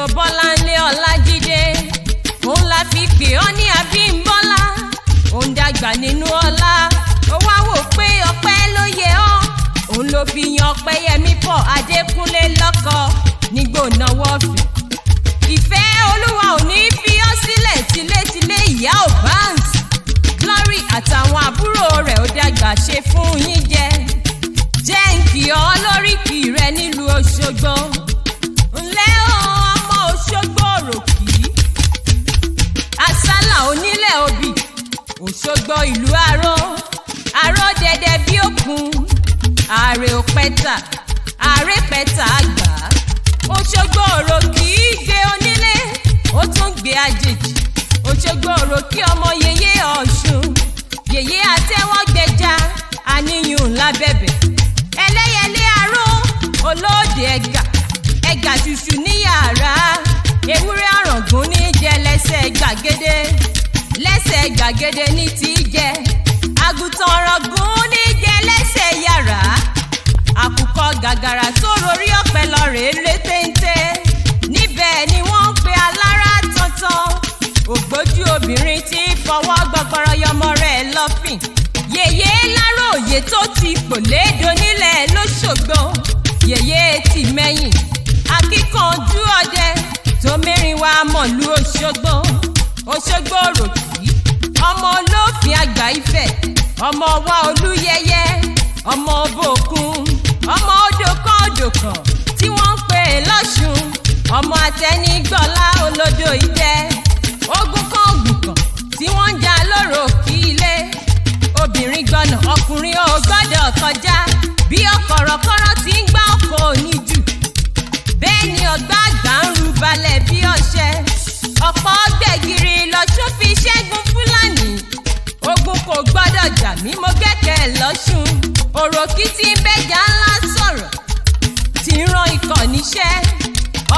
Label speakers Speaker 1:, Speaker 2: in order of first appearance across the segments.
Speaker 1: Prince Bọ́láńlé Ọlájídé, òun la fi pè ọ́ ní Abímbọ́lá. Òun dàgbà nínú ọlá, ó wá wò pé ọpẹ́ ló yẹ ọ́. Òun ló fi yan Ọpẹ́yẹmí Paul Adékúnlé lọ́kọ nígbònáwó ọ̀fẹ́. Ìfẹ́ Olúwa ò ní fi ọ́ sílẹ̀ tilétilé ìyá ò Banks. Glory àtàwọn àbúrò rẹ̀ ó dàgbà ṣe fún yín jẹ. Jẹ́ ń kí ọ lóríkì rẹ nílùú Òṣogbo. Ǹlẹ́ o ọmọ Òṣogbo òròkì. Àsálà onílẹ̀ obì. Òṣogbo ìlú aró. Aró dẹdẹ bí òkun. Ààrẹ òpẹta. Ààrẹ pẹta àgbà. Òṣogbo òròkì gbé onílé. Ó tún gbé àjèjì. Òṣogbo òròkì ọmọ yèyé Ọ̀ṣun. Yèyé àtẹ́wọ́gbẹja. Àníyùn ńlá bẹ̀bẹ̀. Ẹlẹ́yẹlé aró. Olóde ẹ̀gà. Ẹ̀gà ṣùṣù ní yàrá. Ewúrẹ́ ọ̀ràngún ní jẹ lẹ́sẹ̀ gbàgede. Lẹ́sẹ̀ gbàgede ní ti jẹ. Àgùntàn ọ̀ràngún ní jẹ lẹ́sẹ̀ yàrá. Àkùkọ gàgàrà tó rorí ọ̀pẹ lọ́rẹ̀ lé téńté. Níbẹ̀ ni wọ́n ń pe alára tọ̀tàn. Ògbójú obìnrin tí fọwọ́ gbọgbọrọ yọmọ rẹ̀ lọ́fìn. Yèyé Láròyé tó ti pòlédò nílẹ̀ l'Óṣogbo. Yèyé ti mẹ́yìn. Akíkanjú ọdẹ tó mẹ́rin wá mọ̀lú Òṣogbo. Òṣogbo òròkì. Ọmọ olófin àgbà Ifẹ̀. Ọmọ wa Olúyẹyẹ. Ọmọ Bòkun. Ọmọ odòkan tí wọ́n ń pè l'Ọ́ṣun. Ọmọ Àtẹnigbọ́lá olódò Idẹ. Ogun kan tí wọ́n ń jà lóró kí ilé. Obìnrin gbọ́nà ọkùnrin ò gbọ́dọ̀ kọjá. Bí ọ̀kọ̀rọ̀kọ̀rọ̀ ti ń gbá ọkọ̀ òní jù. Bẹ́ẹ̀ ni ọ̀gbá àgbà ń ru balẹ̀ bí ọṣẹ. Ọ̀pọ̀ gbẹ̀gìrì l'Ọ̀ṣun fi ṣẹ́gun Fúlàní. Ogun kò gbọ́dọ̀ jà mí mo gbẹ́kẹ̀ l'Ọ̀ṣun. Òròkì tí ń bẹ́jà ńlá sọ̀rọ̀. Tí ń ran ikọ̀ níṣẹ́.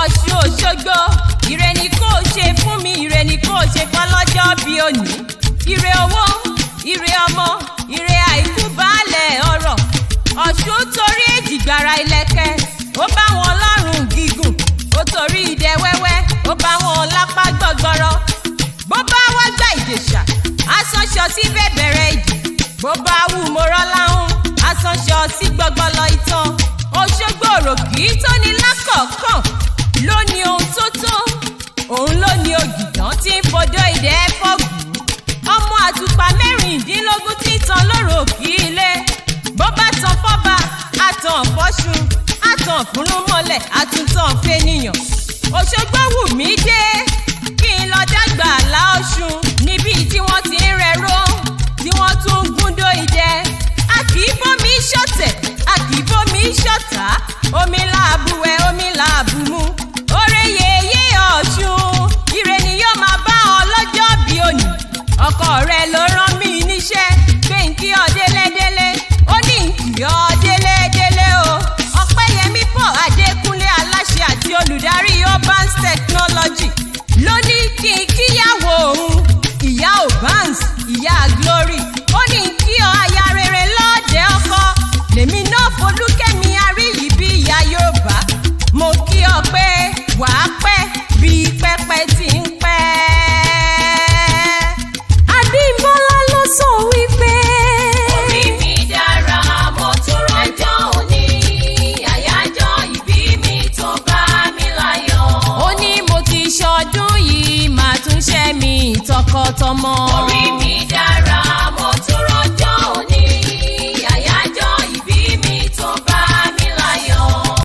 Speaker 1: Ọ̀ṣun Òṣogbo. Ire ni kò ṣe fún mi, ire ni kò ṣe fọlọ́jọ́ bí òní. Ire owó, ire ọmọ, ire àìkú baálẹ̀ ọrọ̀. Ọ̀ṣun torí èjìgbàrà ìlẹ̀kẹ̀. Ó bá wọn lọ́rùn gígùn. Ó torí idẹ wẹ́wẹ́. Ó bá wọn lápá gbọgbọrọ. Bó bá wá gbà Ìjẹ̀ṣà. Asánṣọ sí bẹ̀bẹ̀rẹ̀ ìjì. Bó bá wù mọ́rọ́ láhùn. Asánṣọ sí gbọgbọlọ ìtàn. Òṣogbo òròkì tó ní lákọ̀ọ́kàn. Ló ní ohun tó tó. Òun ló ní ògìdán tí ń fodó idẹ fọ́gùn. Ọmọ àtùpà mẹ́rìndínlógún tí tan lóró kí ilé. Bó bá tan fọ́ba, àtàn fọ́ṣun. Àtàn fúnrún mọ́lẹ̀, àtúntàn fẹ́nìyàn. Òṣogbo wù mí dé. Kí n lọ dàgbà l'Ọ̀ṣun. Níbi tí wọ́n ti ń rẹ̀rọ. Tí wọ́n tún ń gúndó idẹ. A kì í bómi ṣọ̀tẹ̀. A kì í bómi ṣọ̀tá. Omi làbù wẹ̀, omi làbù mu. Oore yèyé Ọ̀ṣun. Ire ni yóò máa bá ọ lọ́jọ́ bí òní. Ọkọ rẹ ló rán mi níṣẹ́. Pé n kí ọ délédélé. Ó ní n kí ọ délédélé o. Ọpẹ́yẹmí Paul Adékúnlé aláṣẹ àti olùdarí Banks Technology. Ló ní kí n kíyàwó òun. Ìyá ò Banks, ìyá Glory. Ó ní n kí ọ aya rere lọ́ọ̀dẹ̀ ọkọ. Lèmi náà Folúkẹ́mi Aríyìí bí ìyá Yorùbá. Mo kí ọ pé wàá pẹ́ bí pẹ́pẹ́ ti ń pẹ́. Abímbọ́lá ló sọ wípé.
Speaker 2: Orí mi dára, mo tún rọjọ́ òní. Àyájọ́ ìbí mi tó bá mi láyọ̀.
Speaker 1: Ó ní mo ti ṣọdún yìí, màá tún ṣẹ́ mi tọkọtọmọ.
Speaker 2: Orí mi dára.